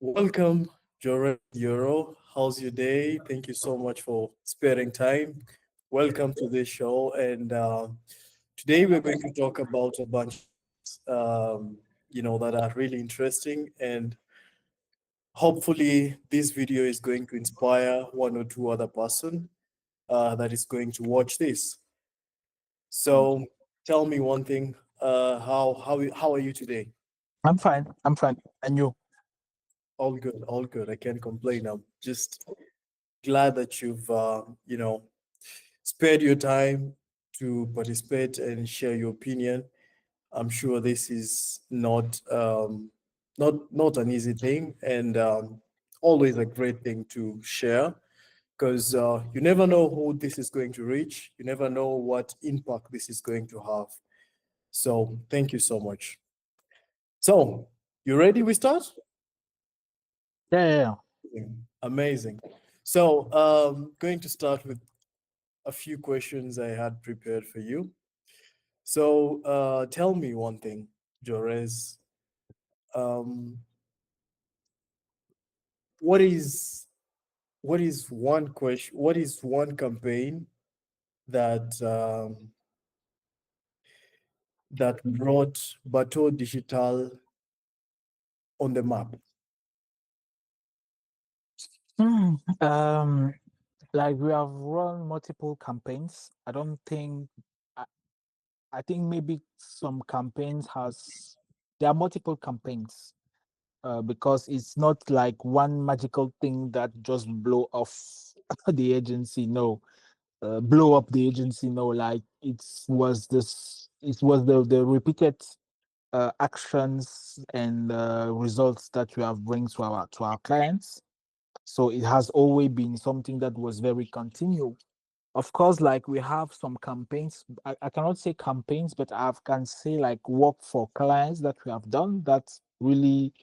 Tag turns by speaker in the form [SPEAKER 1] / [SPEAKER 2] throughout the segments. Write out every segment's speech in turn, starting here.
[SPEAKER 1] Welcome, Jaurès Euro. How's your day? Thank you so much for sparing time. Welcome to this show. And today we're going to talk about a bunch of things, that are really interesting. And hopefully, this video is going to inspire one or two other person that is going to watch this.
[SPEAKER 2] Thank
[SPEAKER 1] So,
[SPEAKER 2] you.
[SPEAKER 1] tell me one thing. How are you today?
[SPEAKER 2] I'm fine. I'm fine. And you?
[SPEAKER 1] All good, all good. I can't complain. I'm just glad that you've spared your time to participate and share your opinion. I'm sure this is not an easy thing, and always a great thing to share because you never know who this is going to reach. You never know what impact this is going to have. So thank you so much. So you ready? We start.
[SPEAKER 2] Yeah.
[SPEAKER 1] Amazing. So going to start with a few questions I had prepared for you. So tell me one thing, Jaurès. Um, what is one question? What is one campaign that that brought Bateau Digital on the map?
[SPEAKER 2] Hmm. Like we have run multiple campaigns. I don't think. I, I think maybe some campaigns has. There are multiple campaigns. Because it's not like one magical thing that just blow off the agency. No, blow up the agency. No, like it was this. It was the repeated actions and results that we have bring to our clients. So it has always been something that was very continual. Of course, like we have some campaigns. I cannot say campaigns, but I can say like work for clients that we have done that really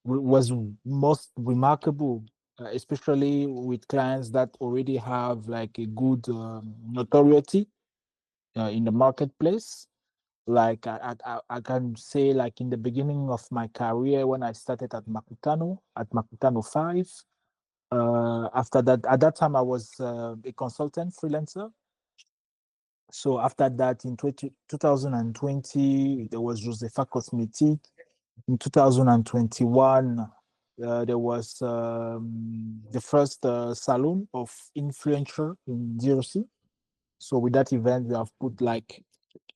[SPEAKER 2] was most remarkable, especially with clients that already have like a good notoriety in the marketplace. Like I can say, like in the beginning of my career when I started at Makutano 5. After that, at that time I was a consultant freelancer. So after that, in 2020, there was Josepha Cosmetic. In 2021, there was the first salon of influencer in DRC. So with that event, we have put like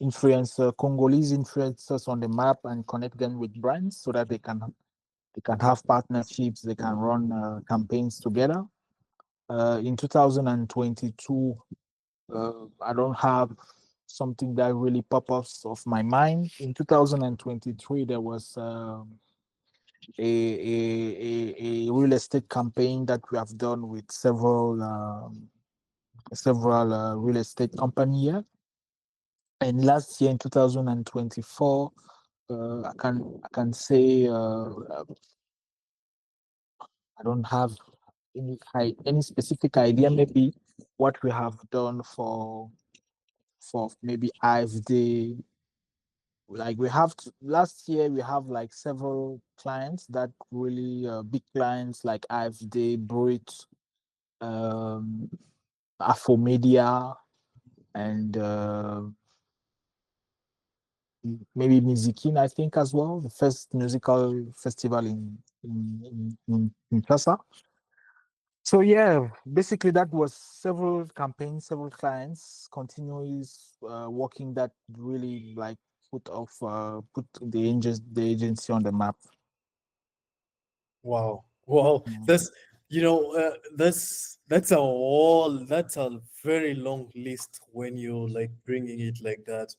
[SPEAKER 2] Congolese influencers on the map and connect them with brands so that they can have partnerships, they can run campaigns together. In 2022, I don't have something that really pop ups of my mind. In 2023, there was a real estate campaign that we have done with several real estate company here. And last year in 2024, I can say I don't have any specific idea. Maybe what we have done for maybe AFD. Like we have last year, we have like several clients that really big clients like AFD, Brit, um, Afromedia, and maybe Musikin, I think as well. The first musical festival in Kinshasa. So yeah, basically that was several campaigns, several clients, continuous working that really like put the agency on the map.
[SPEAKER 1] Wow, wow,
[SPEAKER 2] Mm.
[SPEAKER 1] that's a very long list when you like bringing it like that,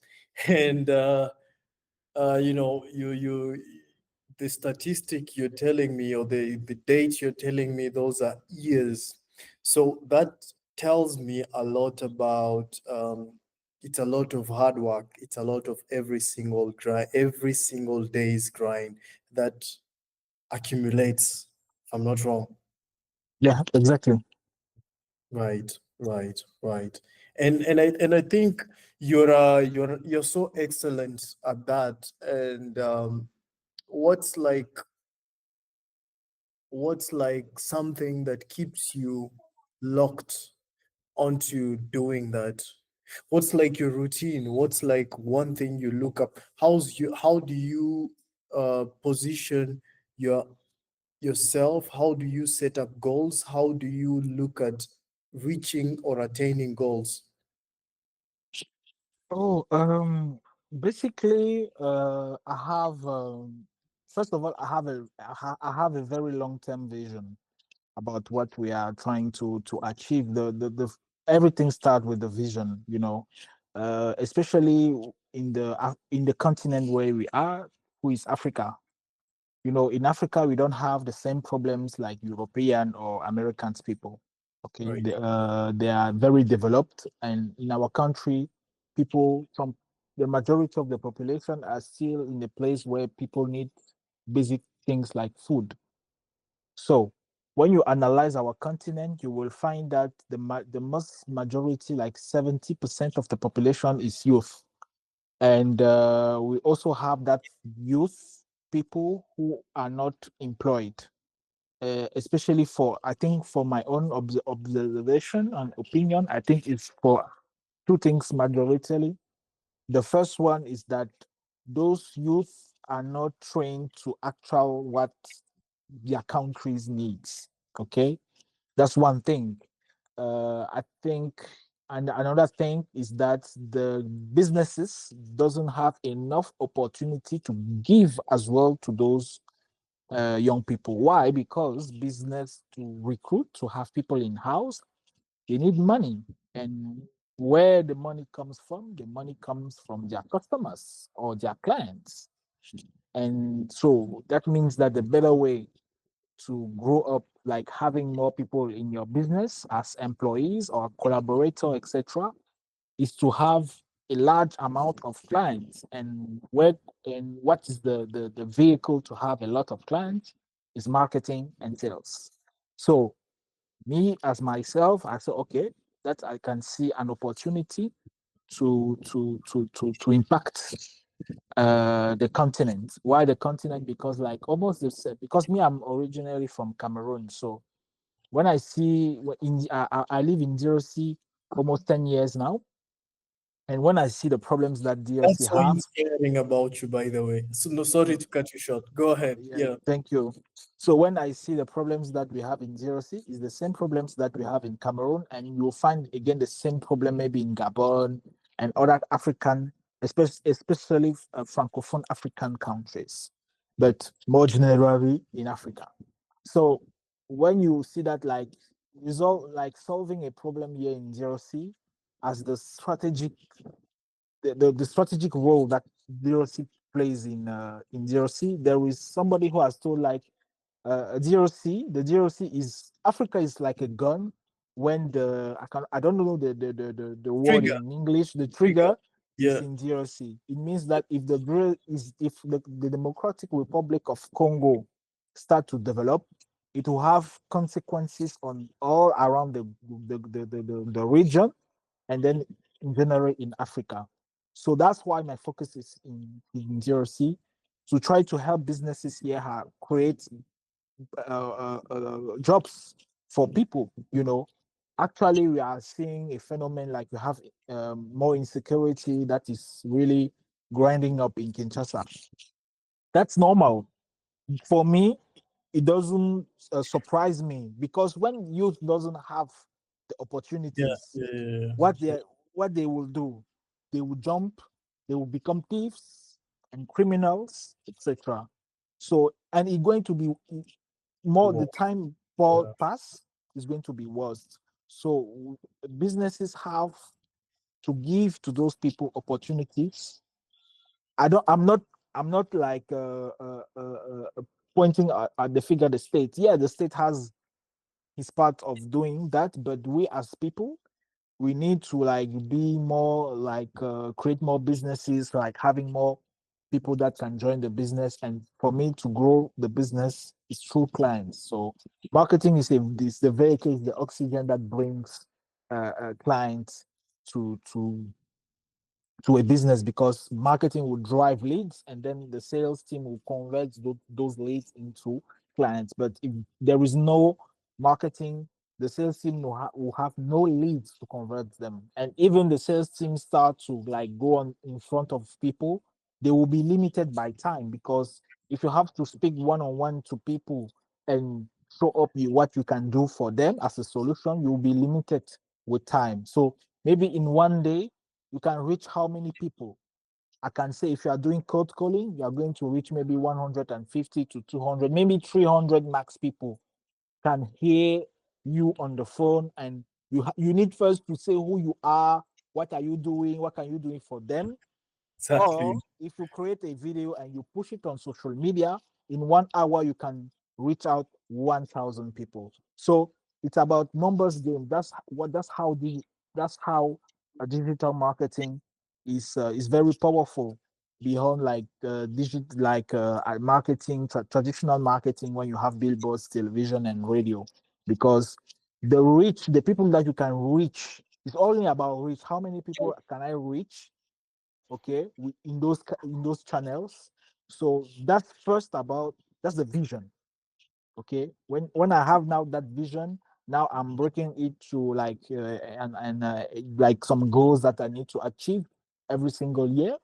[SPEAKER 1] and you the statistic you're telling me or the dates you're telling me, those are years. So that tells me a lot about it's a lot of hard work. It's a lot of every single day's grind that accumulates. If I'm not wrong.
[SPEAKER 2] Yeah, exactly.
[SPEAKER 1] Right, right, right. And I think you're so excellent at that. And what's like what's like something that keeps you locked onto doing that? What's like your routine? What's like one thing you look up? How do you position your yourself? How do you set up goals? How do you look at reaching or attaining goals?
[SPEAKER 2] Oh, basically, I have first of all, I have a very long term vision about what we are trying to achieve. The everything starts with the vision, especially in the continent where we are, who is Africa. In Africa, we don't have the same problems like European or Americans people. Okay,
[SPEAKER 1] Right.
[SPEAKER 2] they are very developed, and in our country, people from the majority of the population are still in a place where people need basic things like food. So, when you analyze our continent, you will find that the most majority, like 70% of the population, is youth, and we also have that youth people who are not employed, especially for, I think, for my own observation and opinion, I think it's for two things majority. The first one is that those youth are not trained to actual what their countries needs. Okay, that's one thing. I think, and another thing is that the businesses doesn't have enough opportunity to give as well to those young people. Why? Because business to recruit, to have people in house, they need money, and where the money comes from, the money comes from their customers or their clients. And so that means that the better way to grow up, like having more people in your business as employees or collaborator, etc., is to have a large amount of clients. And what is the vehicle to have a lot of clients is marketing and sales. So me as myself, I said, okay, that I can see an opportunity to impact the continent. Why the continent? Because like almost the same, because me, I'm originally from Cameroon. So when I see I live in DRC almost 10 years now, and when I see the problems that DRC
[SPEAKER 1] That's so
[SPEAKER 2] have,
[SPEAKER 1] inspiring about you, by the way. So no, sorry to cut you short. Go ahead.
[SPEAKER 2] yeah,
[SPEAKER 1] Yeah.
[SPEAKER 2] thank you. So when I see the problems that we have in DRC, is the same problems that we have in Cameroon, and you will find again the same problem maybe in Gabon and other African, especially francophone African countries, but more generally in Africa. So when you see that, like, solving a problem here in DRC as the strategic role that DRC plays in DRC, there is somebody who has told, like, the DRC is Africa is like a gun. When I don't know the word
[SPEAKER 1] Trigger.
[SPEAKER 2] in English, the
[SPEAKER 1] Trigger.
[SPEAKER 2] trigger is
[SPEAKER 1] Yeah.
[SPEAKER 2] in DRC. It means that if the Democratic Republic of Congo start to develop, it will have consequences on all around the region, and then in general in Africa. So that's why my focus is in DRC, to try to help businesses here create jobs for people. Actually, we are seeing a phenomenon, like we have more insecurity that is really grinding up in Kinshasa. That's normal. For me, it doesn't surprise me, because when youth doesn't have the
[SPEAKER 1] Yeah.
[SPEAKER 2] opportunities,
[SPEAKER 1] Yeah. Yeah.
[SPEAKER 2] what
[SPEAKER 1] Yeah.
[SPEAKER 2] they what they will do, they will jump, they will become thieves and criminals, etc. So, and it's going to be more, the
[SPEAKER 1] Wow.
[SPEAKER 2] time
[SPEAKER 1] Yeah.
[SPEAKER 2] pass is going to be worse. So businesses have to give to those people opportunities. I'm not like pointing at the figure, the state. Yeah, the state has his part of doing that, but we as people, we need to like be more like create more businesses, like having more people that can join the business. And for me to grow the business is through clients. So marketing is the vehicle, is the oxygen that brings clients to a business, because marketing will drive leads, and then the sales team will convert those leads into clients. But if there is no marketing, the sales team will have no leads to convert them. And even the sales team start to like go on in front of people, they will be limited by time, because if you have to speak one-on-one to people and show up what you can do for them as a solution, you'll be limited with time. So maybe in one day, you can reach how many people? I can say if you are doing cold calling, you are going to reach maybe 150 to 200, maybe 300 max people can hear you on the phone, and you need first to say who you are, what are you doing, what can you doing for them.
[SPEAKER 1] Exactly.
[SPEAKER 2] Or if you create a video and you push it on social media, in 1 hour you can reach out 1,000 people. So it's about numbers game. That's how a digital marketing is very powerful beyond like marketing, traditional marketing, when you have billboards, television, and radio. Because the people that you can reach, it's only about reach. How many people can I reach, okay, in those channels? So that's the vision. Okay, when I have now that vision, now I'm breaking it to like like some goals that I need to achieve every single year.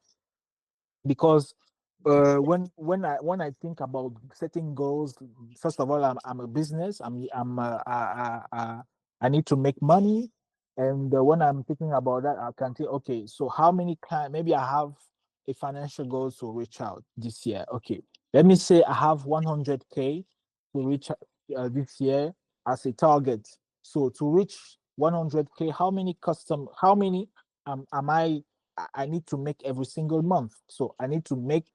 [SPEAKER 2] Because when I think about setting goals, first of all, I'm a business. I need to make money. And when I'm thinking about that, I can think, okay, so how many clients? Maybe I have a financial goal to reach out this year. Okay, let me say I have 100K to reach this year as a target. So to reach 100K, how many am I need to make every single month? So I need to make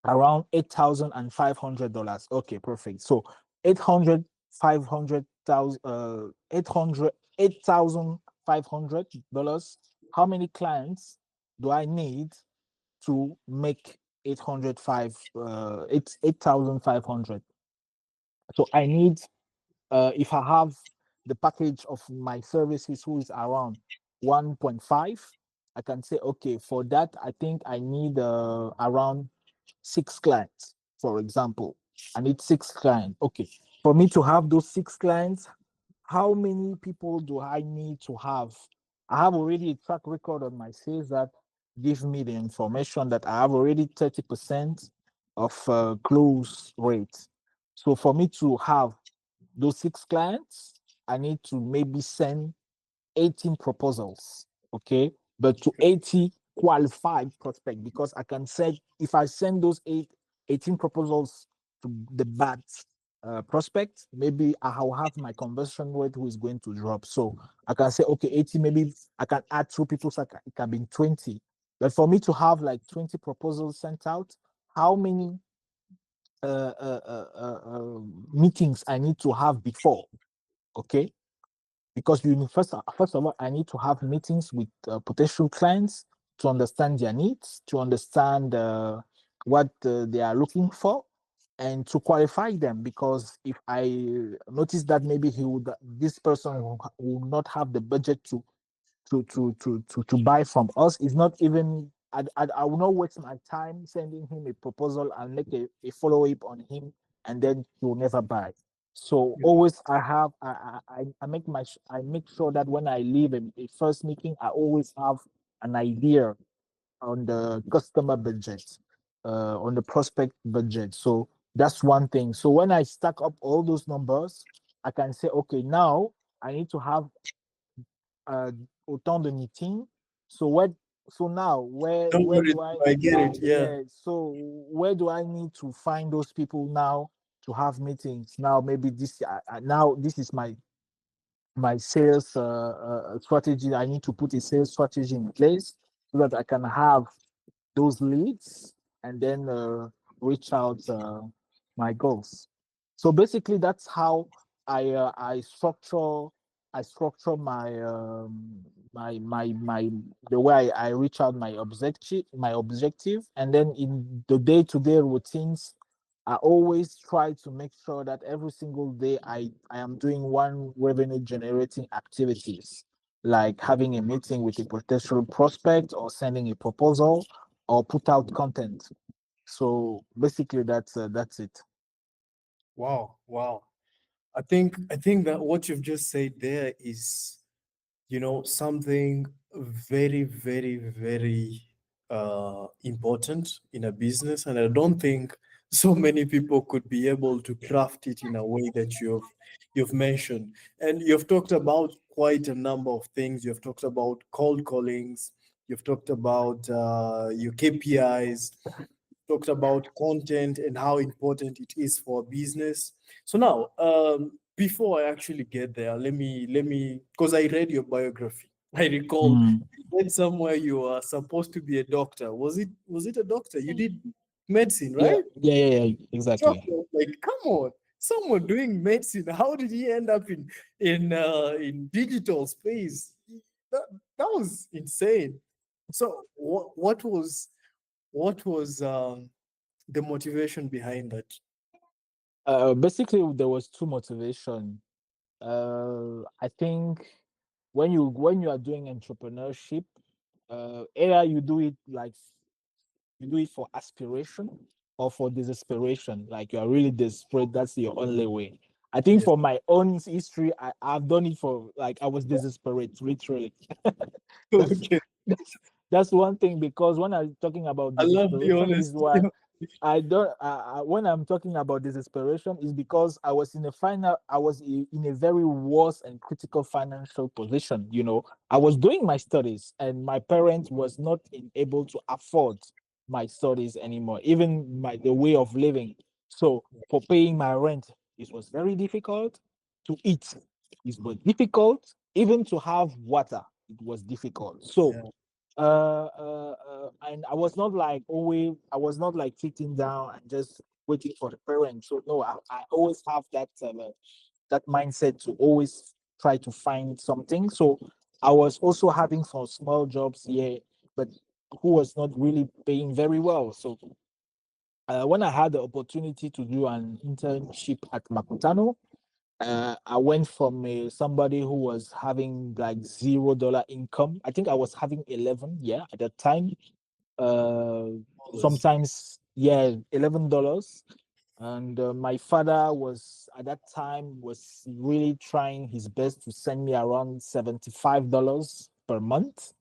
[SPEAKER 2] around $8,500. Okay, perfect. So 800, 500,000, 800, $8,500. How many clients do I need to make 8,500? So I need, if I have the package of my services who is around 1.5, I can say, okay, for that, I think I need around 6 clients, for example. I need 6 clients. Okay. For me to have those 6 clients, how many people do I need to have? I have already a track record on my sales that give me the information that I have already 30% of close rate. So for me to have those 6 clients, I need to maybe send 18 proposals, okay? But to 80 qualified prospect, because I can say if I send those 18 proposals to the bad prospect, maybe I will have my conversion rate who is going to drop. So I can say, okay, 80, maybe I can add 2 people, so it can be 20. But for me to have like 20 proposals sent out, how many meetings I need to have before? Okay, because first of all, I need to have meetings with potential clients to understand their needs, to understand what they are looking for, and to qualify them. Because if I notice that maybe this person will not have the budget to buy from us, is not even, I will not waste my time sending him a proposal and make a follow-up on him, and then he will never buy. So always I make sure that when I leave a first meeting, I always have an idea on the customer budget, on the prospect budget. So that's one thing. So when I stack up all those numbers, I can say, okay, now I need to have autant de meetings. So now
[SPEAKER 1] Don't
[SPEAKER 2] where
[SPEAKER 1] worry,
[SPEAKER 2] do I,
[SPEAKER 1] I get it. Yeah.
[SPEAKER 2] yeah, so where do I need to find those people now to have meetings? Now maybe now this is my sales strategy. I need to put a sales strategy in place so that I can have those leads and then reach out my goals. So basically, that's how I structure my the way I reach out my objective, and then in the day-to-day routines, I always try to make sure that every single day I am doing one revenue generating activities, like having a meeting with a potential prospect, or sending a proposal, or put out content. So basically, that's it.
[SPEAKER 1] Wow, wow. I think that what you've just said there is, something very, very, very important in a business, and I don't think so many people could be able to craft it in a way that you've mentioned. And you've talked about quite a number of things. You've talked about cold callings. You've talked about your KPIs, talked about content and how important it is for business. So now, before I actually get there, let me, because I read your biography. I recall
[SPEAKER 2] Mm.
[SPEAKER 1] you read somewhere you are supposed to be a doctor. Was it a doctor? You did medicine,
[SPEAKER 2] Yeah,
[SPEAKER 1] right?
[SPEAKER 2] yeah, yeah, yeah,
[SPEAKER 1] So,
[SPEAKER 2] exactly.
[SPEAKER 1] like, come on, someone doing medicine. How did he end up in digital space? That that was insane. So, what was the motivation behind that?
[SPEAKER 2] Basically, there was two motivation. I think when you are doing entrepreneurship, either you do it like you do it for aspiration or for desperation. Like you are really desperate, that's your only way. I think
[SPEAKER 1] Yes.
[SPEAKER 2] for my own history, I've done it for like I was desperate, literally. that's
[SPEAKER 1] Okay.
[SPEAKER 2] that's that's one thing because when I'm talking about
[SPEAKER 1] I love the
[SPEAKER 2] desperation is
[SPEAKER 1] honesty.
[SPEAKER 2] why I don't. When I'm talking about desperation, is because I was in a final. I was in a very worse and critical financial position. I was doing my studies, and my parents was not able to afford my studies anymore. Even the way of living. So for paying my rent, it was very difficult. To eat, it was difficult. Even to have water, it was difficult. So
[SPEAKER 1] Yeah.
[SPEAKER 2] and I was not like sitting down and just waiting for the parents. So no, I always have that mindset to always try to find something. So I was also having some small jobs here, but who was not really paying very well. So when I had the opportunity to do an internship at Makutano, I went from somebody who was having like $0 income. I think I was having 11, yeah, at that time. Uh,
[SPEAKER 1] Dollars.
[SPEAKER 2] Sometimes, yeah, $11. And my father was at that time was really trying his best to send me around $75 per month.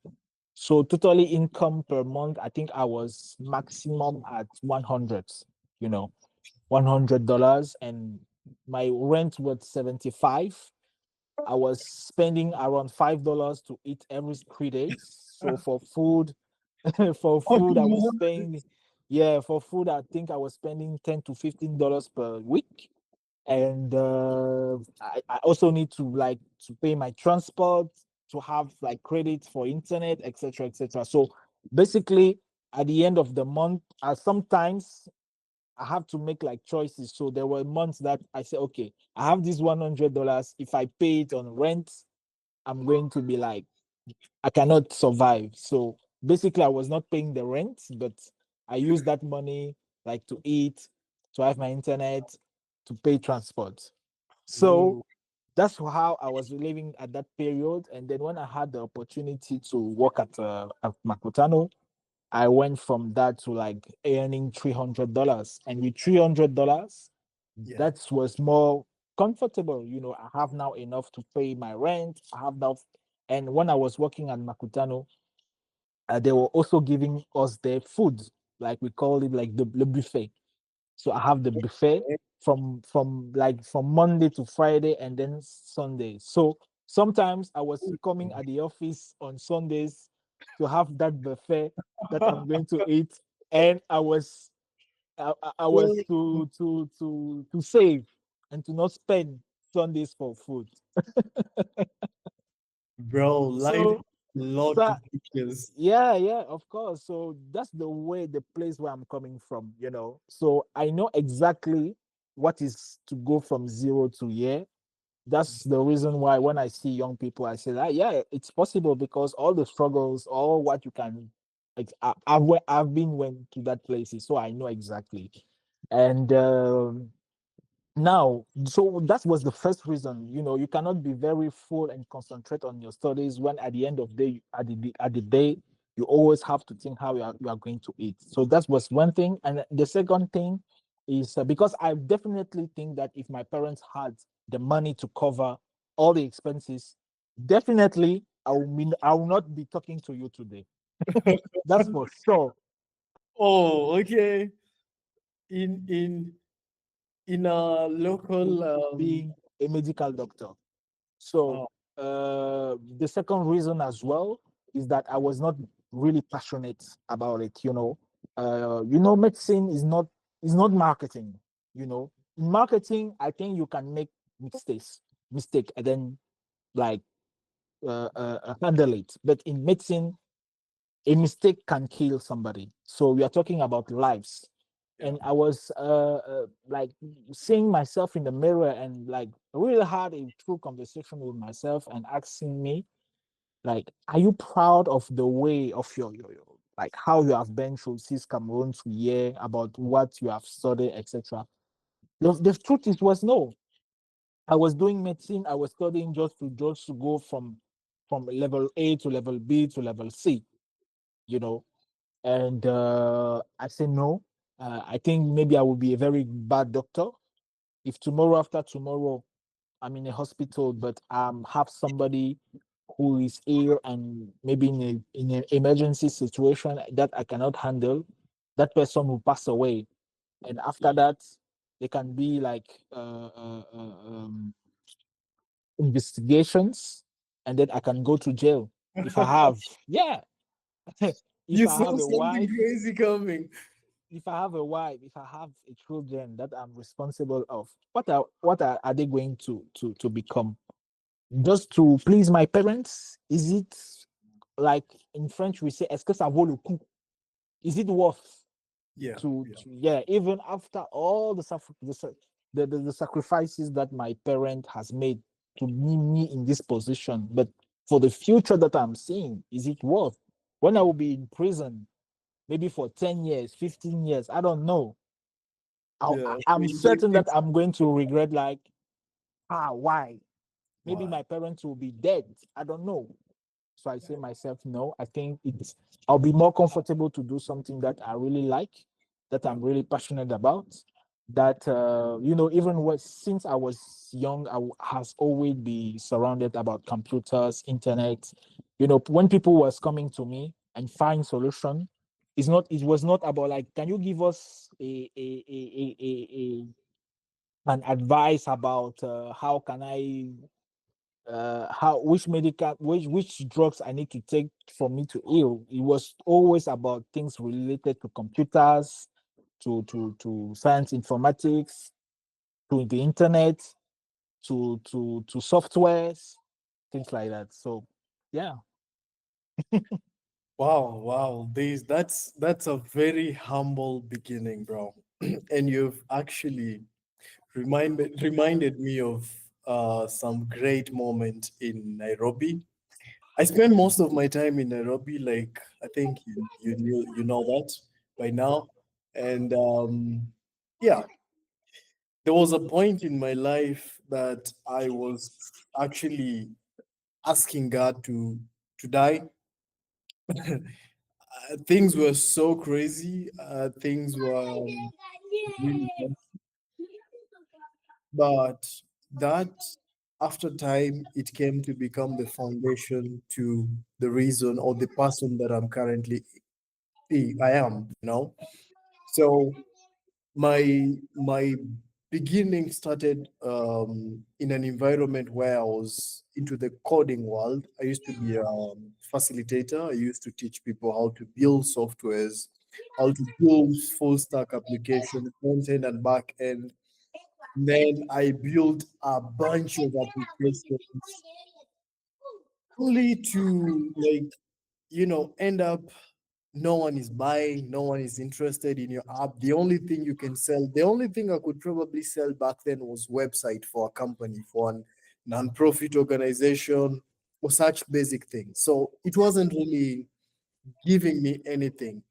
[SPEAKER 2] So totally income per month, I think I was maximum at 100, you know, $100, and my rent was 75. I was spending around $5 to eat every 3 days. So for food, for
[SPEAKER 1] Oh,
[SPEAKER 2] food, I was
[SPEAKER 1] no.
[SPEAKER 2] spending, yeah, for food, I think I was spending $10 to $15 per week. And I also need to like to pay my transport, to have like credit for internet, etc., etc. So basically, at the end of the month, sometimes I have to make like choices. So there were months that I said, okay, I have this $100. If I pay it on rent, I'm going to be like, I cannot survive. So basically, I was not paying the rent, but I used that money like to eat, to have my internet, to pay transport. So
[SPEAKER 1] Whoa.
[SPEAKER 2] that's how I was living at that period. And then when I had the opportunity to work at Makutano, I went from that to like earning $300. And with $300,
[SPEAKER 1] Yeah.
[SPEAKER 2] that was more comfortable. I have now enough to pay my rent. I have now, and when I was working at Makutano, they were also giving us their food, like we call it like the buffet. So I have the buffet from Monday to Friday and then Sunday. So sometimes I was coming at the office on Sundays to have that buffet that I'm going to eat, and I was to save and to not spend Sundays for food.
[SPEAKER 1] Bro, life
[SPEAKER 2] So,
[SPEAKER 1] has a lot
[SPEAKER 2] so
[SPEAKER 1] to pictures.
[SPEAKER 2] yeah, yeah, of course. So that's the place where I'm coming from. So I know exactly what is to go from zero to here. That's the reason why when I see young people, I say that yeah, it's possible because all the struggles, all what you can, like I've been went to that places, so I know exactly. And now, so that was the first reason. You cannot be very full and concentrate on your studies when at the end of day, at the day, you always have to think how you are going to eat. So that was one thing. And the second thing is because I definitely think that if my parents had the money to cover all the expenses, definitely I will not be talking to you today. That's for sure.
[SPEAKER 1] Oh, okay. In in in a local
[SPEAKER 2] Being a medical doctor. So
[SPEAKER 1] oh,
[SPEAKER 2] the second reason as well is that I was not really passionate about it. Medicine is not marketing. In marketing, I think you can make mistake, and then like handle it. But in medicine, a mistake can kill somebody. So we are talking about lives.
[SPEAKER 1] yeah.
[SPEAKER 2] And I was like seeing myself in the mirror and like really had a true conversation with myself and asking me, like, are you proud of the way of your like how you have been through since Cameroon to year about what you have studied, etc. The truth is was no. I was doing medicine, I was studying just to go from level A to level B to level C, you know. And I said no. I think maybe I will be a very bad doctor if tomorrow after tomorrow I'm in a hospital, but have somebody who is ill and maybe in an emergency situation that I cannot handle. That person will pass away, and after that, there can be like investigations, and then I can go to jail if I have yeah. If
[SPEAKER 1] You
[SPEAKER 2] I
[SPEAKER 1] saw
[SPEAKER 2] have a
[SPEAKER 1] something
[SPEAKER 2] wife,
[SPEAKER 1] crazy coming.
[SPEAKER 2] if I have a children that I'm responsible of, are they going to become? Just to please my parents? Is it like in French we say est-ce que ça vaut le coup? Is it worth
[SPEAKER 1] Yeah, yeah,
[SPEAKER 2] yeah, even after all the sacrifices that my parent has made to me in this position, but for the future that I'm seeing, is it worth? When I will be in prison, maybe for 10 years, 15 years, I don't know.
[SPEAKER 1] yeah. So
[SPEAKER 2] I'm
[SPEAKER 1] you don't
[SPEAKER 2] certain
[SPEAKER 1] think
[SPEAKER 2] that I'm going to regret, like, why? Maybe
[SPEAKER 1] why?
[SPEAKER 2] my parents will be dead. I don't know. So I say myself, no, I think I'll be more comfortable to do something that I really like, that
[SPEAKER 1] Yeah,
[SPEAKER 2] I'm really passionate about. That even since I was young, has always been surrounded about computers, internet. When people was coming to me and find solution, it was not about like, can you give us an advice about how can I how which drugs I need to take for me to heal. It was always about things related to computers, to science informatics, to the internet, to softwares, things like that. So yeah.
[SPEAKER 1] wow, wow. That's a very humble beginning, bro. And you've actually reminded me of some great moment in Nairobi. I spent most of my time in Nairobi, like I think you know that by now. And yeah, there was a point in my life that I was actually asking God to die. Things were so crazy. Things were really bad. But that after time, it came to become the foundation to the reason or the person that I'm currently I am, you know. So my beginning started in an environment where I was into the coding world. I used to be a facilitator. I used to teach people how to build softwares, how to build full stack applications, front end and back end. Then I built a bunch of applications only to like end up no one is buying, no one is interested in your app. The only thing you can sell, the only thing I could probably sell back then was website for a company, for a non-profit organization, or such basic things. So it wasn't really giving me anything.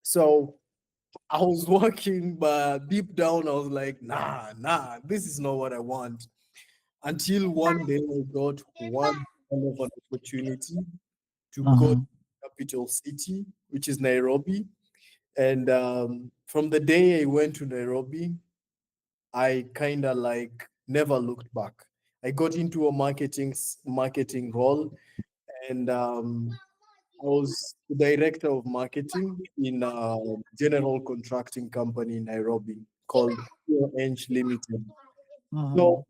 [SPEAKER 1] So I was working, but deep down I was like, nah, this is not what I want. Until one day I got one kind of an opportunity to go to
[SPEAKER 2] Mhm.
[SPEAKER 1] the capital city, which is Nairobi. And from the day I went to Nairobi, I kind of like never looked back. I got into a marketing role, and I was the director of marketing in a general contracting company in Nairobi called Eng Limited.
[SPEAKER 2] Mhm.
[SPEAKER 1] So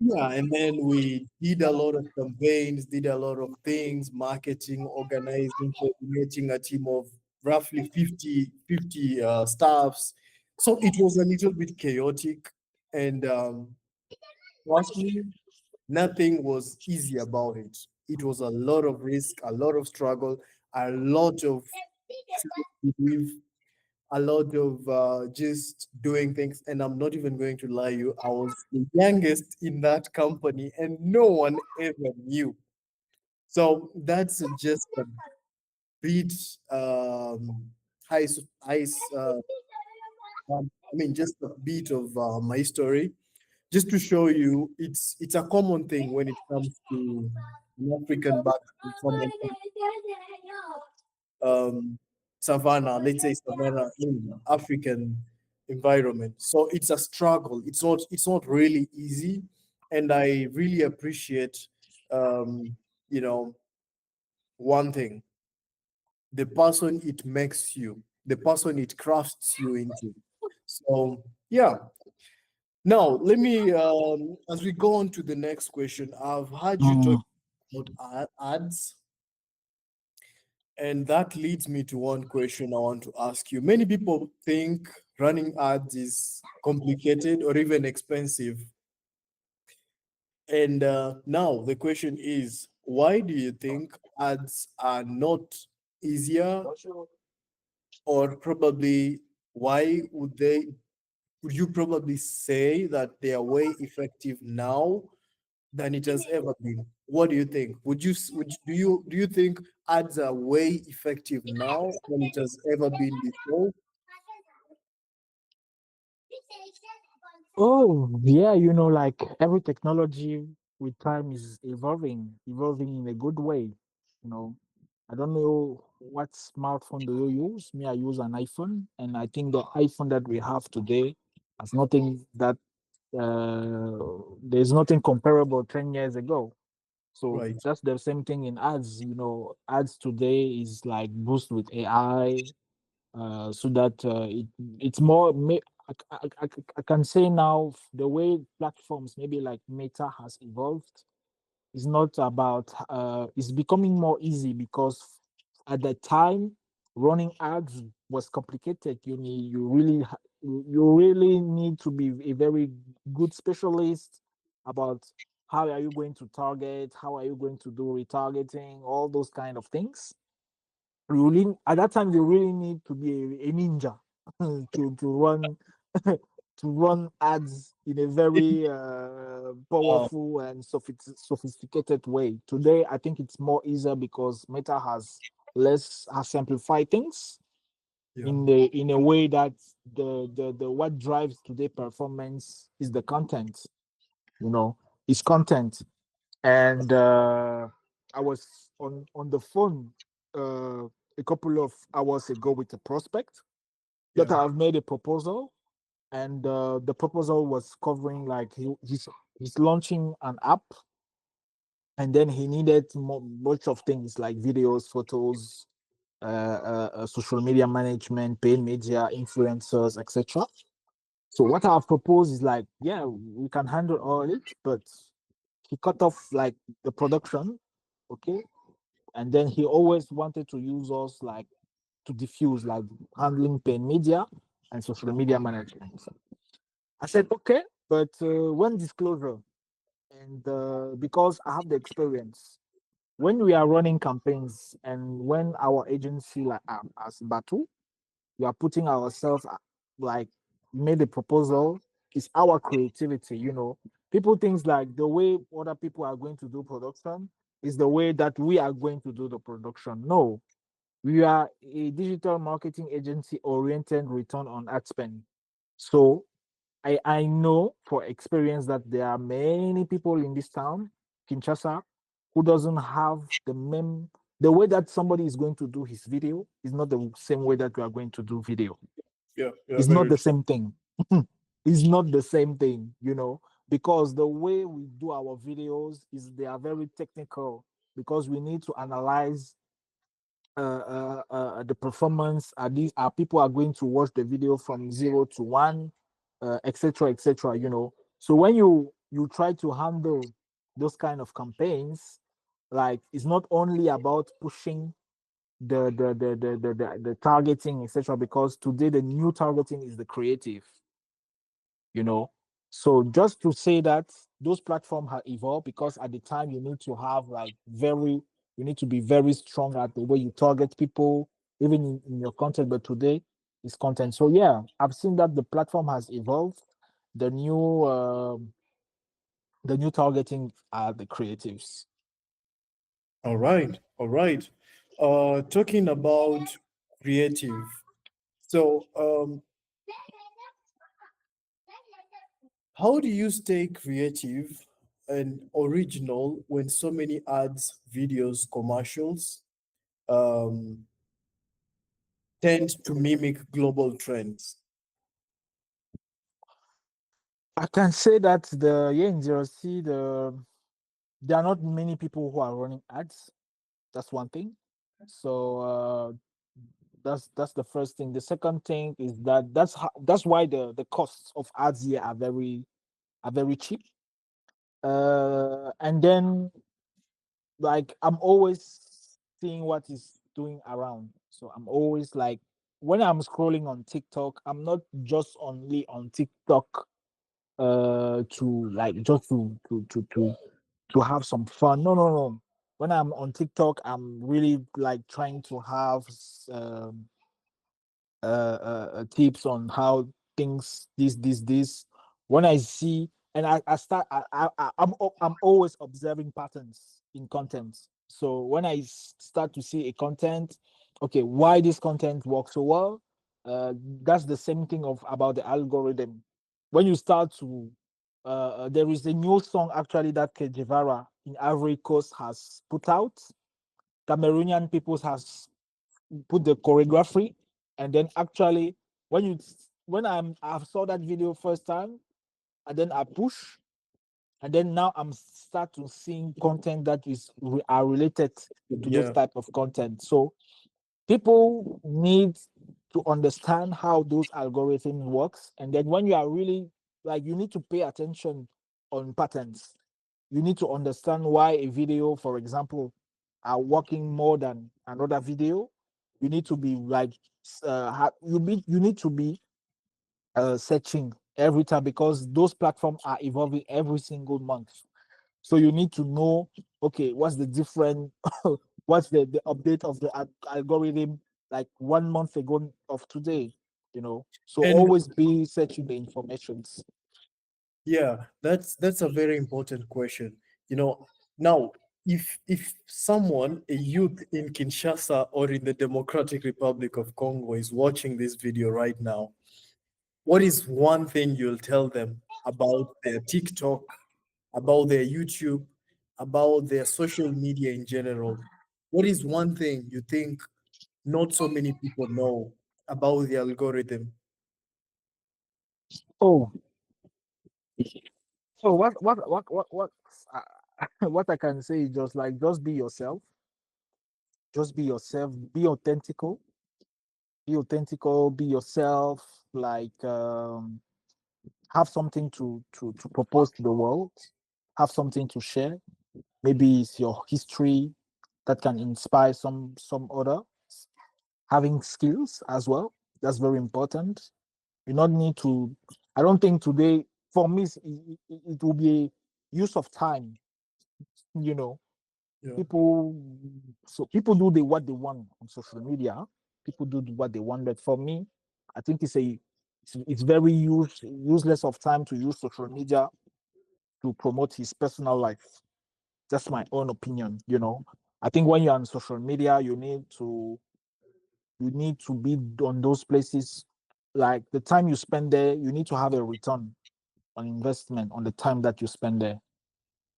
[SPEAKER 1] yeah, and then we did a lot of campaigns, did a lot of things, marketing, organizing, coordinating a team of roughly 50 staffs. So it was a little bit chaotic. And trust me, nothing was easy about it. It was a lot of risk, a lot of struggle, a lot of self-belief, a lot of just doing things. And I'm not even going to lie you, I was the youngest in that company and no one ever knew. So that's just a bit high, high, I mean, just a bit of my story, just to show you it's a common thing when it comes to an African background, someone from um, savannah, let's say savannah in African environment. So it's a struggle. It's not really easy, and I really appreciate, um, you know, one thing: the person it makes you, the person it crafts you into. So yeah. Now let me, as we go on to the next question, I've heard you talk
[SPEAKER 2] Mm.
[SPEAKER 1] about ads. And that leads me to one question I want to ask you. Many people think running ads is complicated or even expensive. And now the question is, why do you think ads are not easier, or probably why would you probably say that they are way effective now than it has ever been? What do you think? Do you think ads are way effective now than it has ever been before?
[SPEAKER 2] Oh, yeah, like every technology with time is evolving in a good way. You know, I don't know what smartphone do you use. Me, I use an iPhone, and I think the iPhone that we have today has nothing that there's nothing comparable 10 years ago. So
[SPEAKER 1] Right.
[SPEAKER 2] that's the same thing in ads. Ads today is like boost with AI, so that it's more. I can say now the way platforms maybe like Meta has evolved is not about. It's becoming more easy because at the time running ads was complicated. You really need to be a very good specialist about how are you going to target, how are you going to do retargeting, all those kind of things. Really, at that time you really need to be a ninja to run to run ads in a very
[SPEAKER 1] Wow.
[SPEAKER 2] powerful and sophisticated way. Today I think it's more easier because Meta has simplified things
[SPEAKER 1] Yeah.
[SPEAKER 2] in a way that the what drives today performance is the content. you know is content. And I was on the phone a couple of hours ago with a prospect that
[SPEAKER 1] Yeah.
[SPEAKER 2] I've made a proposal, and the proposal was covering like he's launching an app, and then he needed much of things like videos, photos, social media management, paid media, influencers, etc. So what I've proposed is like, yeah, we can handle all it, but he cut off like the production, okay, and then he always wanted to use us like to diffuse, like handling paid media and social media management. I said okay, but when disclosure, and because I have the experience when we are running campaigns and when our agency like as Batu, we are putting ourselves like made a proposal. Is our creativity, people things like the way other people are going to do production is the way that we are going to do the production. No, we are a digital marketing agency oriented return on ad spend. So I know for experience that there are many people in this town, Kinshasa, who doesn't have the way that somebody is going to do his video is not the same way that we are going to do video.
[SPEAKER 1] Yeah,
[SPEAKER 2] It's not
[SPEAKER 1] very
[SPEAKER 2] the
[SPEAKER 1] true.
[SPEAKER 2] same thing. It's not the same thing, because the way we do our videos is they are very technical because we need to analyze the performance. Are people are going to watch the video from 0 to 1, etc., etc. So when you try to handle those kind of campaigns, like it's not only about pushing the targeting, etc., because today the new targeting is the creative, you know so just to say that those platforms have evolved, because at the time you need to have like very you need to be very strong at the way you target people, even in your content. But today is content. So yeah, I've seen that the platform has evolved. the new um the new targeting are the creatives.
[SPEAKER 1] All right, all right. Talking about creative. So, how do you stay creative and original when so many ads, videos, commercials um, tend to mimic global trends?
[SPEAKER 2] I can say that here in Jersey, there are not many people who are running ads. That's one thing. So that's the first thing. The second thing is that that's why the costs of ads here are very cheap. And then, like, I'm always seeing what is doing around. So I'm always like, when I'm scrolling on TikTok, I'm not just only on TikTok to like just to have some fun. No, no, no. When I'm on TikTok, I'm really like trying to have um, tips on how things this. When I see, and I start, I'm always observing patterns in content. So when I start to see a content, okay, why this content works so well, that's the same thing of about the algorithm. When you start to there is a new song actually that Kejivara in Ivory Coast has put out. Cameroonian people has put the choreography, and then actually I saw that video first time, and then I push, and then now I'm start to seeing content that are related to those
[SPEAKER 1] Yeah,
[SPEAKER 2] type of content. So people need to understand how those algorithms works, and then when you are really like, you need to pay attention on patterns. You need to understand why a video, for example, are working more than another video. You need to be like you need to be searching every time, because those platforms are evolving every single month. So you need to know, okay, what's the different what's the update of the algorithm like 1 month ago of today. So
[SPEAKER 1] and
[SPEAKER 2] always be searching the informations.
[SPEAKER 1] yeah, that's a very important question. You know, now if someone, a youth in Kinshasa or in the Democratic Republic of Congo, is watching this video right now, what is one thing you'll tell them about their TikTok, about their YouTube, about their social media in general? What is one thing you think not so many people know about the algorithm?
[SPEAKER 2] Oh, so what I can say is just like, just be yourself. Just be yourself. Be yourself. Like, have something to propose to the world. Have something to share. Maybe it's your history that can inspire some other. Having skills as well. That's very important. You not need to. I don't think today, for me, it will be a use of time. You know,
[SPEAKER 1] Yeah.
[SPEAKER 2] people. So people do what they want on social media. People do what they want. But for me, I think it's very useless of time to use social media to promote his personal life. That's my own opinion. I think when you're on social media, you need to be on those places. Like, the time you spend there, you need to have a return on investment on the time that you spend there.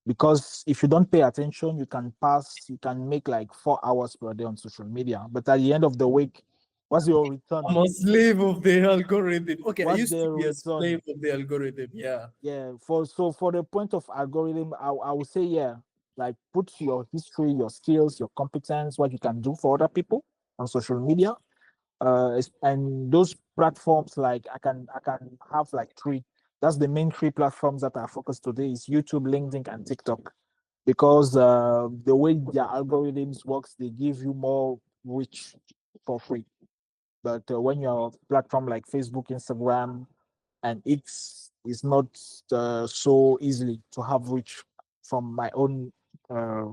[SPEAKER 2] because if you don't pay attention, you can make like 4 hours per day on social media. But at the end of the week, what's your return?
[SPEAKER 1] I'm a slave of the algorithm. Okay, I
[SPEAKER 2] What's
[SPEAKER 1] used to
[SPEAKER 2] the
[SPEAKER 1] be a slave
[SPEAKER 2] return?
[SPEAKER 1] of the algorithm. Yeah.
[SPEAKER 2] Yeah, for the point of algorithm, I would say, yeah, like put your history, your skills, your competence, what you can do for other people on social media. And those platforms, like I can have like three. That's the main three platforms that are focused today is YouTube, LinkedIn, and TikTok, because the way their algorithms works, they give you more reach for free. But when you're a platform like Facebook, Instagram, and X is not so easily to have reach from my own uh,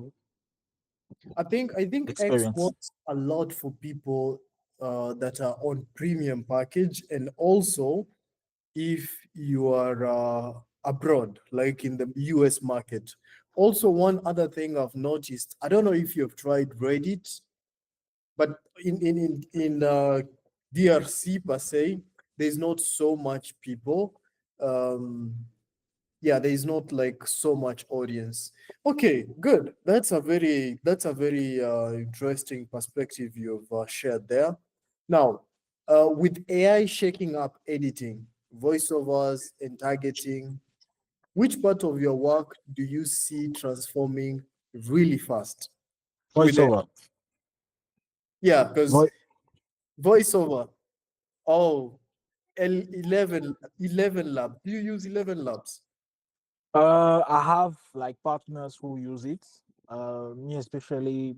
[SPEAKER 1] I think X
[SPEAKER 2] experience.
[SPEAKER 1] works a lot for people that are on premium package, and also if you are abroad, like in the US market. Also, one other thing I've noticed, I don't know if you've tried Reddit, but in DRC per se, there's not so much people. Um, yeah, there is not like so much audience. Okay, good. That's a very interesting perspective you've shared there. Now, with AI shaking up editing, voiceovers, and targeting, which part of your work do you see transforming really fast with it?
[SPEAKER 2] Voiceover.
[SPEAKER 1] Yeah, because
[SPEAKER 2] Voi-
[SPEAKER 1] voiceover. Oh, 11 Lab. Do you use 11 Labs?
[SPEAKER 2] I have like partners who use it. Me especially,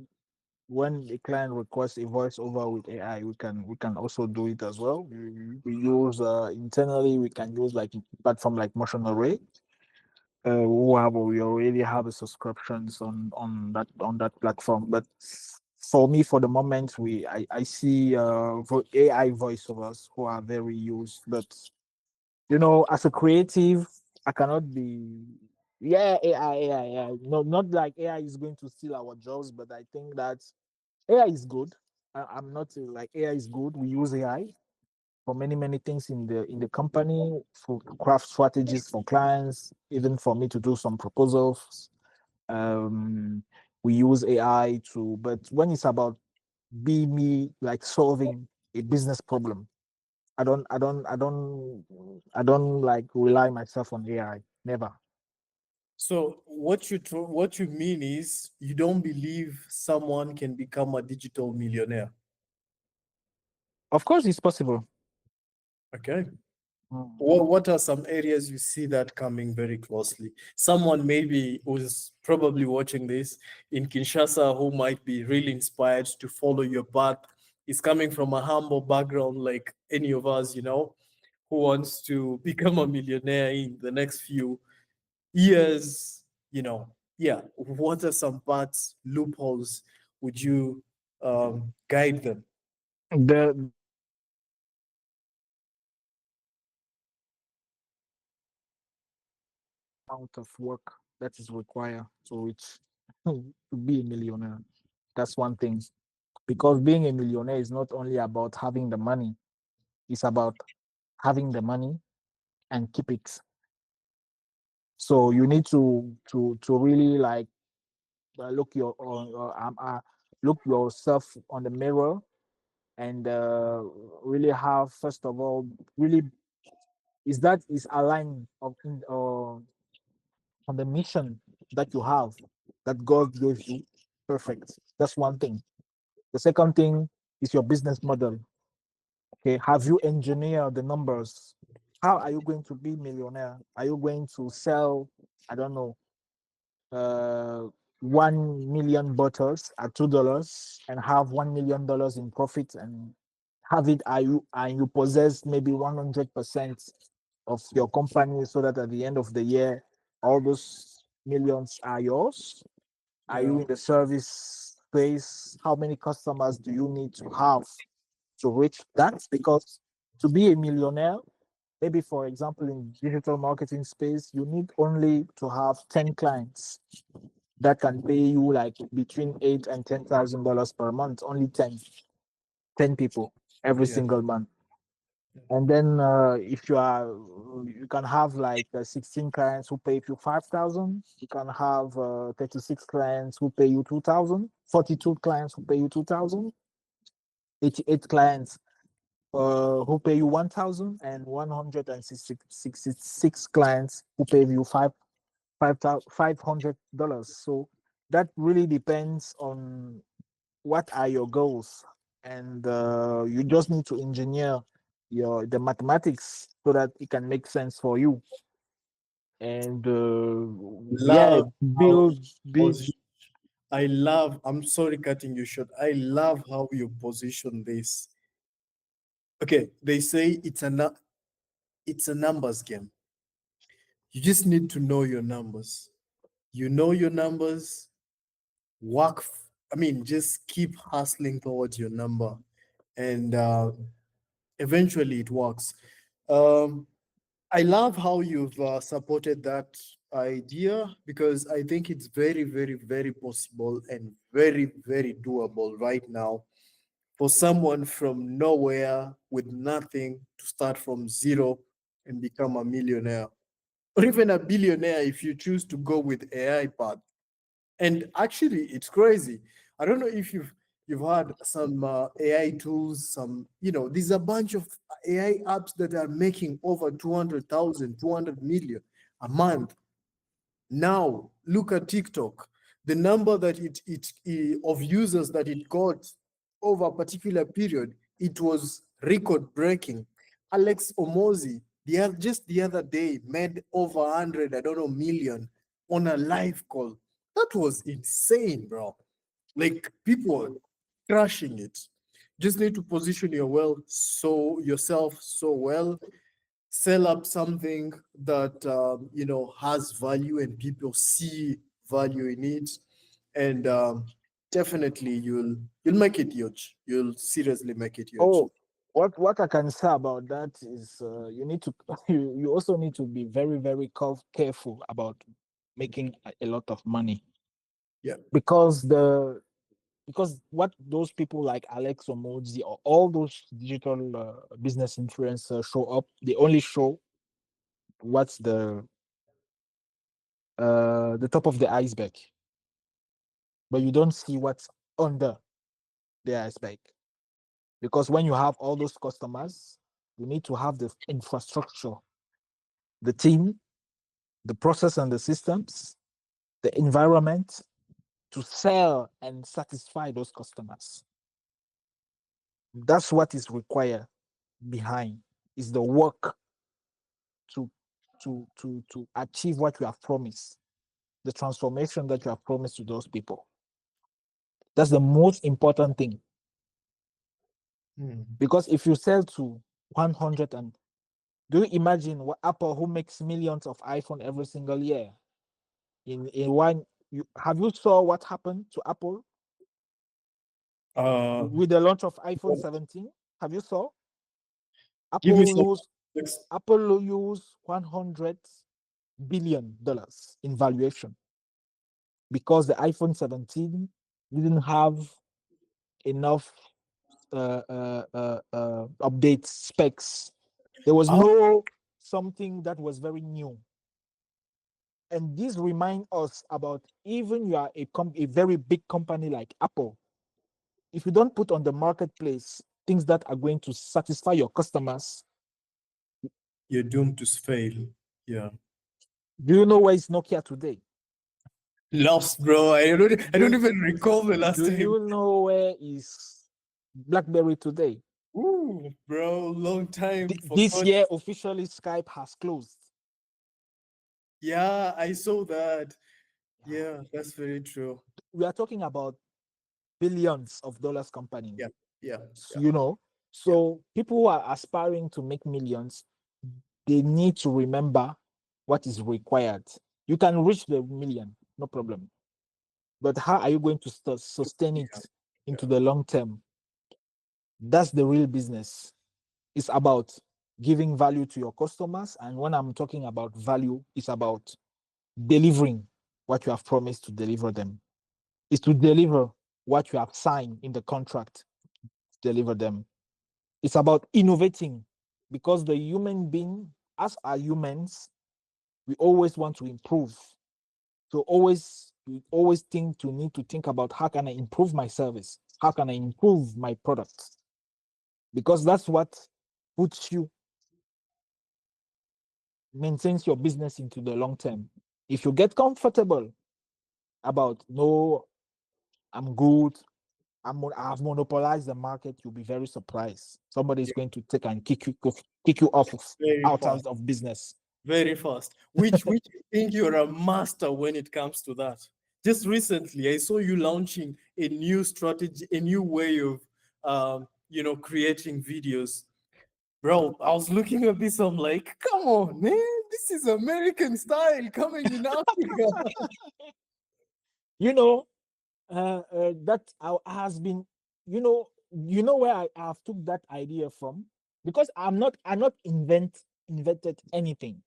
[SPEAKER 2] when a client requests a voiceover with AI, we can also do it as well. We use internally, we can use like platform like Motion Array. We already have a subscriptions on that platform. But for me, for the moment, I see AI voiceovers who are very used. But as a creative, I cannot be, yeah, AI. No, not like AI is going to steal our jobs, but I think that AI is good. I'm not like AI is good. We use AI for many things in the company, for craft strategies for clients, even for me to do some proposals. Um, we use AI to, but when it's about be me like solving a business problem, I don't like rely myself on AI. Never.
[SPEAKER 1] So what you mean is you don't believe someone can become a digital millionaire.
[SPEAKER 2] Of course, it's possible.
[SPEAKER 1] Okay.
[SPEAKER 2] Mm.
[SPEAKER 1] What are some areas you see that coming very closely? Someone maybe who's probably watching this in Kinshasa who might be really inspired to follow your path is coming from a humble background like any of us, who wants to become a millionaire in the next few years, yeah, what are some parts, loopholes would you guide them?
[SPEAKER 2] The amount of work that is required to reach to be a millionaire. That's one thing. Because being a millionaire is not only about having the money, it's about having the money and keep it. So you need to really like look yourself on the mirror and really have, first of all, really is aligned on the mission that you have, that God gave you. Perfect. That's one thing. The second thing is your business model. Okay, have you engineered the numbers? How are you going to be millionaire? Are you going to sell, I don't know, uh 1 million bottles at $2 and have $1 million in profit, and have it, are you and you possess maybe 100% of your company, so that at the end of the year all those millions are yours? Are you
[SPEAKER 1] Yeah.
[SPEAKER 2] in the service space? How many customers do you need to have to reach that? Because to be a millionaire, maybe for example in digital marketing space, you need only to have 10 clients that can pay you like between $8,000 and $10,000 per month. Only 10 people every
[SPEAKER 1] Yeah.
[SPEAKER 2] single month. And then if you can have like 16 clients who pay you 5,000. You can have 36 clients who pay you 2,000. 42 clients who pay you 2,000. 88 clients who pay you 1,000, and 166 clients who pay you $500. So that really depends on what are your goals, and you just need to engineer the mathematics so that it can make sense for you. And yeah,
[SPEAKER 1] Love how
[SPEAKER 2] build big.
[SPEAKER 1] position. I love. I'm sorry cutting you short. I love how you position this. Okay, they say it's a numbers game. You just need to know your numbers. You know your numbers. I mean, just keep hustling towards your number, and eventually it works. Um, I love how you've supported that idea because I think it's very, very, very possible and very, very doable right now for someone from nowhere with nothing to start from zero and become a millionaire or even a billionaire if you choose to go with AI path. And actually, it's crazy. I don't know if you've had some AI tools, some there's a bunch of AI apps that are making over 200,000, 200 million a month. Now look at TikTok. The number that of users that it got over a particular period, it was record breaking. Alex Omozi, just the other day, made over 100, I don't know, million on a live call. That was insane, bro. Like people are crushing it. Just need to position yourself so well, sell up something that has value and people see value in it, and definitely you'll make it huge. You'll seriously make it huge.
[SPEAKER 2] Oh, what I can say about that is you need to you also need to be very very careful about making a lot of money,
[SPEAKER 1] Yeah.
[SPEAKER 2] because what those people like Alex Omoji or all those digital business influencers show up, they only show what's the top of the iceberg, but you don't see what's under the iceberg. Because when you have all those customers, you need to have the infrastructure, the team, the process and the systems, the environment to sell and satisfy those customers. That's what is required behind, is the work to to achieve what you have promised, the transformation that you have promised to those people. That's the most important thing.
[SPEAKER 1] Hmm.
[SPEAKER 2] Because if you sell to 100, and do you imagine what Apple, who makes millions of iPhone every single year, in one, have you saw what happened to Apple
[SPEAKER 1] uh
[SPEAKER 2] with the launch of iPhone 17? Have you saw
[SPEAKER 1] Give me
[SPEAKER 2] Apple
[SPEAKER 1] some
[SPEAKER 2] lose
[SPEAKER 1] context.
[SPEAKER 2] Apple lose $100 billion in valuation because the iPhone 17 didn't have enough update specs. There was
[SPEAKER 1] Oh,
[SPEAKER 2] no something that was very new. And this remind us about, even you are a very big company like Apple, if you don't put on the marketplace things that are going to satisfy your customers,
[SPEAKER 1] you're doomed to fail. Yeah.
[SPEAKER 2] do you know where is Nokia today?
[SPEAKER 1] Lost, bro. I don't
[SPEAKER 2] Do,
[SPEAKER 1] even recall the last
[SPEAKER 2] do
[SPEAKER 1] time.
[SPEAKER 2] you know where is BlackBerry today?
[SPEAKER 1] Ooh, bro, long time
[SPEAKER 2] This
[SPEAKER 1] forgot.
[SPEAKER 2] year, officially, Skype has closed.
[SPEAKER 1] Yeah, I saw that. Yeah, that's very true.
[SPEAKER 2] We are talking about billions of dollars company,
[SPEAKER 1] Yeah, yeah, yeah,
[SPEAKER 2] you know.
[SPEAKER 1] yeah.
[SPEAKER 2] So people who are aspiring to make millions, they need to remember what is required. You can reach the million, no problem. But how are you going to sustain it
[SPEAKER 1] Yeah,
[SPEAKER 2] into
[SPEAKER 1] yeah.
[SPEAKER 2] the long term? That's the real business. It's about giving value to your customers. And when I'm talking about value, it's about delivering what you have promised to deliver them. It's to deliver what you have signed in the contract, deliver them. It's about innovating because the human being, as our humans, we always want to improve. So always we always need to think about how can I improve my service? How can I improve my product? Because that's what puts you maintains your business into the long term. If you get comfortable about no, I'm good, I've monopolized the market, you'll be very surprised. Somebody is
[SPEAKER 1] Yeah.
[SPEAKER 2] going to take and kick you off of
[SPEAKER 1] Very
[SPEAKER 2] out
[SPEAKER 1] fast.
[SPEAKER 2] of business.
[SPEAKER 1] Very fast. Which you think you're a master when it comes to that. Just recently, I saw you launching a new strategy, a new way of creating videos. Bro, I was looking at this, I'm like, come on, man, this is American style coming in Africa.
[SPEAKER 2] You know, that has been, you know where I have took that idea from, because I'm not invented anything.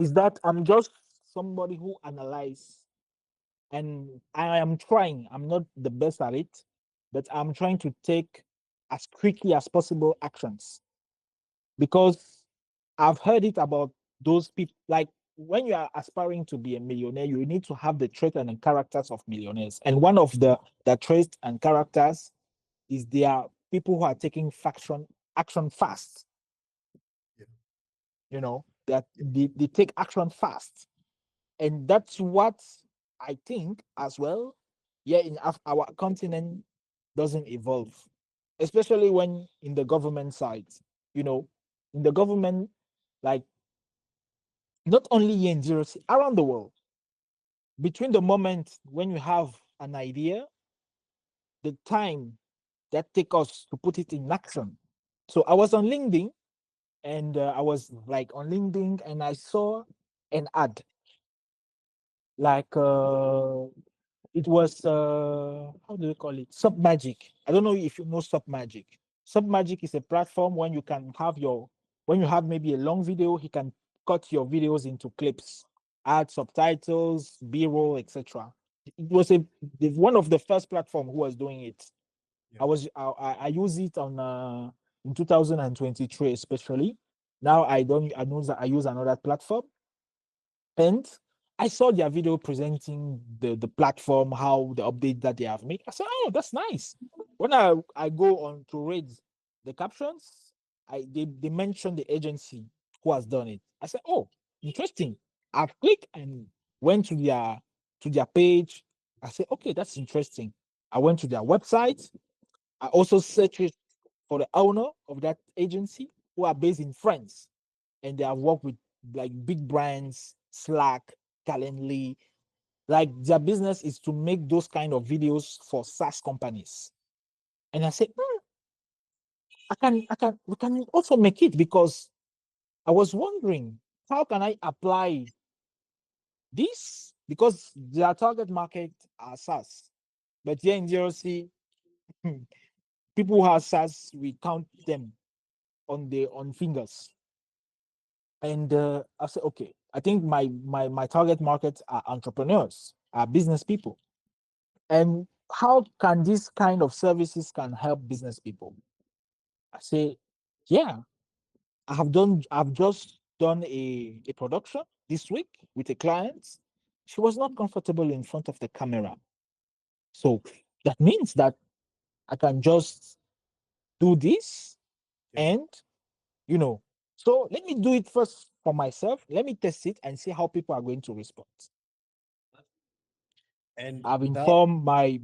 [SPEAKER 2] Is that I'm just somebody who analyze, and I am trying. I'm not the best at it, but I'm trying to take as quickly as possible actions, because I've heard it about those people. Like when you are aspiring to be a millionaire, you need to have the traits and the characters of millionaires. And one of the traits and characters is they are people who are taking action fast.
[SPEAKER 1] Yeah,
[SPEAKER 2] That
[SPEAKER 1] yeah,
[SPEAKER 2] they take action fast. And that's what I think as well. Yeah, in our continent doesn't evolve, especially when in the government side. You know, in the government, like not only here in zero C, around the world, between the moment when you have an idea, the time that take us to put it in action. So I was on LinkedIn, and I was like on LinkedIn, and I saw an ad, like it was how do you call it? Submagic. I don't know if you know Submagic. Submagic is a platform when you can have when you have maybe a long video, he can cut your videos into clips, add subtitles, B-roll, etc. It was one of the first platform who was doing it.
[SPEAKER 1] yeah,
[SPEAKER 2] I use it on in 2023 especially. Now I don't I know that I use another platform, and I saw their video presenting the platform, how the update that they have made. I said, "Oh, that's nice." When I go on to read the captions, they mention the agency who has done it. I said, "Oh, interesting." I've clicked and went to their page. I said, "Okay, that's interesting." I went to their website. I also searched for the owner of that agency, who are based in France, and they have worked with like big brands, Slack, Calendly. Like their business is to make those kind of videos for SaaS companies. And I said, we can also make it, because I was wondering how can I apply this, because their target market are SaaS, but here in DRC, people who are SaaS, we count them on fingers. And I said, okay, I think my target market are entrepreneurs, are business people. And how can this kind of services can help business people? I say, yeah, I've just done a production this week with a client. She was not comfortable in front of the camera. So that means that I can just do this,
[SPEAKER 1] yeah.
[SPEAKER 2] and you know, so let me do it first for myself. Let me test it and see how people are going to respond.
[SPEAKER 1] And
[SPEAKER 2] I've
[SPEAKER 1] that,
[SPEAKER 2] informed my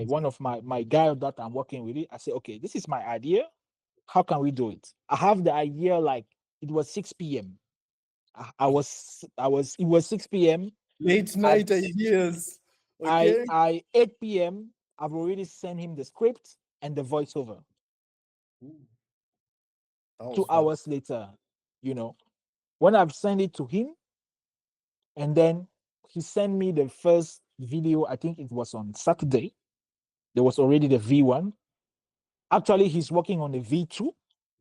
[SPEAKER 2] one of my guy that I'm working with it. I say, okay, this is my idea. How can we do it? I have the idea, like it was 6 p.m. It was 6 p.m.
[SPEAKER 1] late
[SPEAKER 2] At
[SPEAKER 1] night ideas. Okay.
[SPEAKER 2] 8 p.m. I've already sent him the script and the voiceover.
[SPEAKER 1] Ooh, that
[SPEAKER 2] Two
[SPEAKER 1] was fast.
[SPEAKER 2] hours later, you know, when I've sent it to him, and then he sent me the first video, I think it was on Saturday. There was already the V1. Actually, he's working on the V2,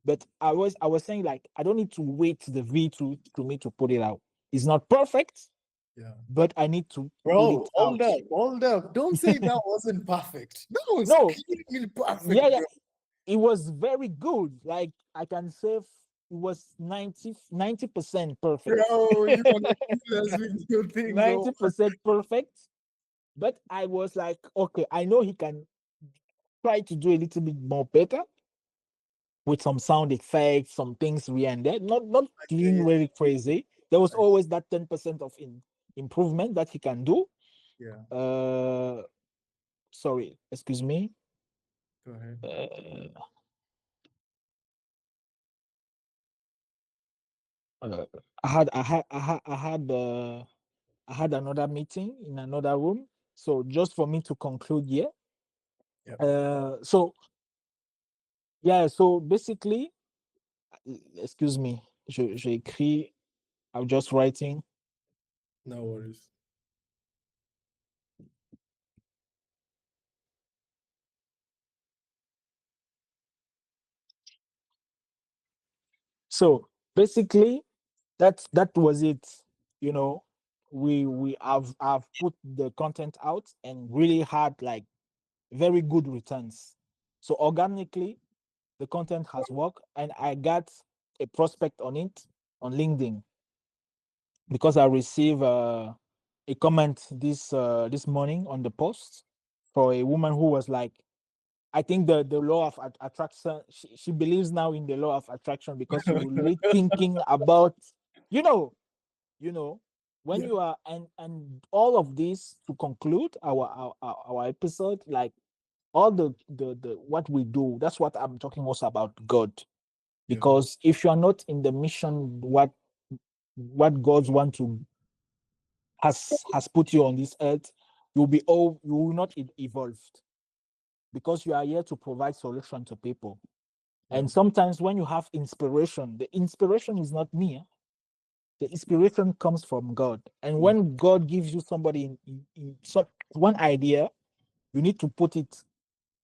[SPEAKER 2] but I was saying, like, I don't need to wait the V2 to me to put it out. It's not perfect,
[SPEAKER 1] Yeah.
[SPEAKER 2] but I need to put
[SPEAKER 1] Bro,
[SPEAKER 2] it out.
[SPEAKER 1] hold up. Don't say that wasn't perfect. That was
[SPEAKER 2] No,
[SPEAKER 1] clearly
[SPEAKER 2] yeah,
[SPEAKER 1] perfect,
[SPEAKER 2] yeah,
[SPEAKER 1] bro.
[SPEAKER 2] it was very good. Like I can say was 90% perfect.
[SPEAKER 1] Bro, you are ridiculous with your things. Oh,
[SPEAKER 2] 90% perfect. But I was like, okay, I know he can try to do a little bit more better with some sound effects, some things here and there. Not
[SPEAKER 1] yeah,
[SPEAKER 2] doing
[SPEAKER 1] yeah,
[SPEAKER 2] very crazy. There was
[SPEAKER 1] I,
[SPEAKER 2] always that 10% of improvement that he can do.
[SPEAKER 1] yeah.
[SPEAKER 2] Uh, sorry, excuse me.
[SPEAKER 1] Go ahead.
[SPEAKER 2] Uh, uh, I had another meeting in another room. So just for me to conclude here.
[SPEAKER 1] Yep.
[SPEAKER 2] So yeah, so basically, excuse me, j'ai écrit, I'm just writing.
[SPEAKER 1] No worries.
[SPEAKER 2] So basically, that was it. You know, we have put the content out and really had like very good returns. So organically, the content has worked, and I got a prospect on it on LinkedIn because I received a comment this morning on the post for a woman who was like, I think the law of attraction. She believes now in the law of attraction because you really thinking about, you know, you know, when
[SPEAKER 1] Yeah.
[SPEAKER 2] you are and all of this to conclude our episode, like all the what we do. That's what I'm talking also about God.
[SPEAKER 1] Yeah.
[SPEAKER 2] Because if you are not in the mission, what God's want to has put you on this earth, you will not evolved because you are here to provide solution to people.
[SPEAKER 1] Yeah.
[SPEAKER 2] And sometimes when you have inspiration, the inspiration is not me. The inspiration comes from God. And
[SPEAKER 1] Yeah.
[SPEAKER 2] when God gives you somebody one idea, you need to put it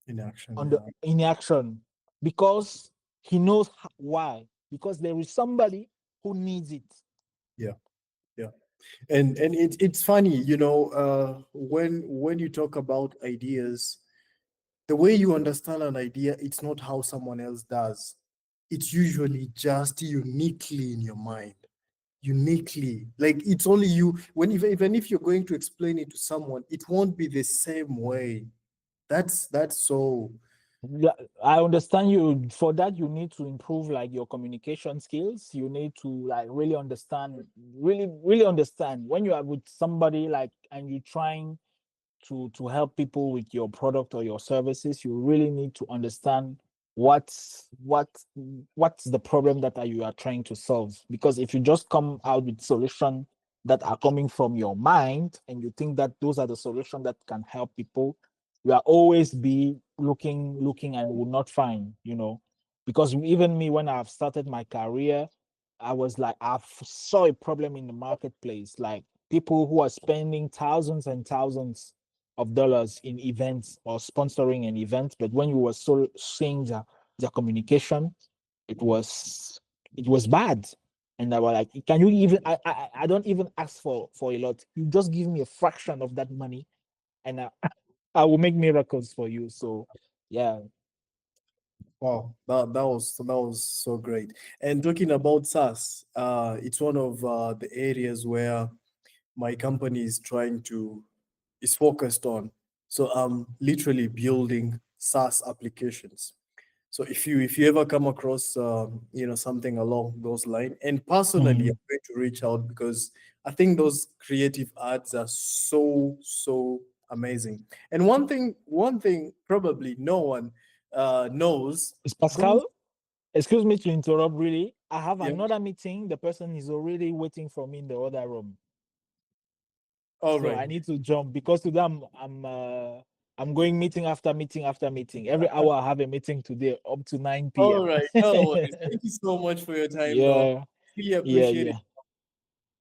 [SPEAKER 1] In action.
[SPEAKER 2] on the
[SPEAKER 1] Yeah.
[SPEAKER 2] in action because He knows why. Because there is somebody who needs it.
[SPEAKER 1] Yeah. Yeah. And it's funny, when you talk about ideas, the way you understand an idea, it's not how someone else does. It's usually just uniquely in your mind. Uniquely. Like it's only you. When even if you're going to explain it to someone, it won't be the same way. That's so.
[SPEAKER 2] Yeah, I understand you. For that, you need to improve like your communication skills. You need to like really understand, really understand when you are with somebody like and you're trying to help people with your product or your services. You really need to understand what's the problem that you are trying to solve. Because if you just come out with solution that are coming from your mind and you think that those are the solution that can help people, you are always be looking and will not find, because even me when I've started my career, I was like I saw a problem in the marketplace, like people who are spending thousands and thousands of dollars in events or sponsoring an event, but when you were so seeing the communication, it was it was bad. And I was like, can you even I don't even ask for a lot. You just give me a fraction of that money and I will make miracles for you. So yeah.
[SPEAKER 1] Wow, that was so great. And talking about SaaS, it's one of the areas where my company is focused on. So I'm literally building SaaS applications. So if you ever come across something along those lines, and personally
[SPEAKER 2] Mhm.
[SPEAKER 1] I'm going to reach out because I think those creative ads are so amazing. And one thing probably no one knows
[SPEAKER 2] Is
[SPEAKER 1] those.
[SPEAKER 2] Pascal, excuse me to interrupt really. I have
[SPEAKER 1] Yeah.
[SPEAKER 2] another meeting. The person is already waiting for me in the other room.
[SPEAKER 1] All
[SPEAKER 2] So
[SPEAKER 1] right.
[SPEAKER 2] I need to jump because today I'm going meeting after meeting after meeting. Every hour I have a meeting today up to 9
[SPEAKER 1] All
[SPEAKER 2] p.m.
[SPEAKER 1] right. No worries. Thank you so much for your time, bro.
[SPEAKER 2] Yeah,
[SPEAKER 1] Really
[SPEAKER 2] yeah,
[SPEAKER 1] appreciate it.
[SPEAKER 2] yeah.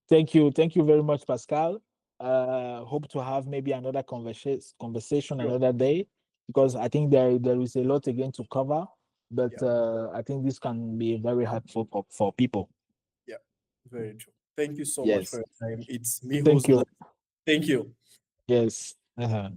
[SPEAKER 2] Thank you very much, Pascal. Hope to have maybe another conversation
[SPEAKER 1] Sure.
[SPEAKER 2] another day because I think there is a lot again to cover. But
[SPEAKER 1] Yeah.
[SPEAKER 2] I think this can be very helpful for people.
[SPEAKER 1] Yeah. Very true. Thank you so much for
[SPEAKER 2] Yes.
[SPEAKER 1] your time. It's me
[SPEAKER 2] Thank
[SPEAKER 1] who's
[SPEAKER 2] you.
[SPEAKER 1] blessed. Thank you.
[SPEAKER 2] Yes. Uh-huh.